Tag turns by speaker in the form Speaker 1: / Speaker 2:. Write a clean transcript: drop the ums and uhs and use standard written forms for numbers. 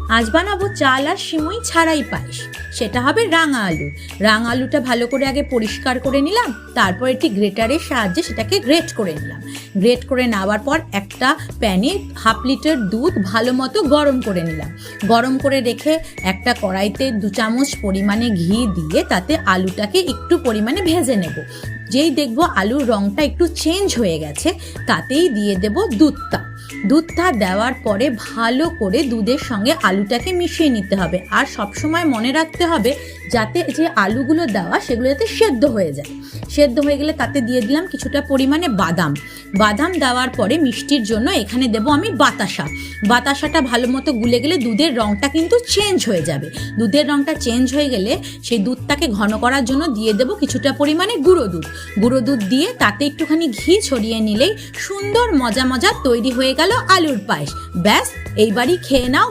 Speaker 1: আজ বানাবো চাল আর সিমুই ছাড়াই পায়েস। সেটা হবে রাঙা আলু। রাঙা আলুটা ভালো করে আগে পরিষ্কার করে নিলাম, তারপর একটি গ্রেটারের সাহায্যে সেটাকে গ্রেট করে নিলাম। গ্রেট করে নেওয়ার পর একটা প্যানে 1/2 লিটার দুধ ভালো মতো গরম করে নিলাম। গরম করে রেখে একটা কড়াইতে 2 চামচ পরিমাণে ঘি দিয়ে তাতে আলুটাকে একটু পরিমাণে ভেজে নেব। যেই দেখবো আলুর রঙটা একটু চেঞ্জ হয়ে গেছে, তাতেই দিয়ে দেব দুধটা। দুধটা দেওয়ার পরে ভালো করে দুধের সঙ্গে আলুটাকে মিশিয়ে নিতে হবে। আর সবসময় মনে রাখতে হবে যাতে যে আলুগুলো দেওয়া সেগুলো যাতে সেদ্ধ হয়ে যায়। সেদ্ধ হয়ে গেলে তাতে দিয়ে দিলাম কিছুটা পরিমাণে বাদাম। বাদাম দেওয়ার পরে মিষ্টির জন্য এখানে দেব আমি বাতাসা। বাতাসাটা ভালো মতো গুলে গেলে দুধের রঙটা কিন্তু চেঞ্জ হয়ে যাবে। দুধের রঙটা চেঞ্জ হয়ে গেলে সেই দুধটাকে ঘন করার জন্য দিয়ে দেব কিছুটা পরিমাণে গুঁড়ো দুধ। গুঁড়ো দুধ দিয়ে তাতে একটুখানি ঘি ছড়িয়ে নিলেই সুন্দর মজা তৈরি হয়ে গেল আলুর পায়েস। ব্যাস, এইবারই খেয়ে নাও।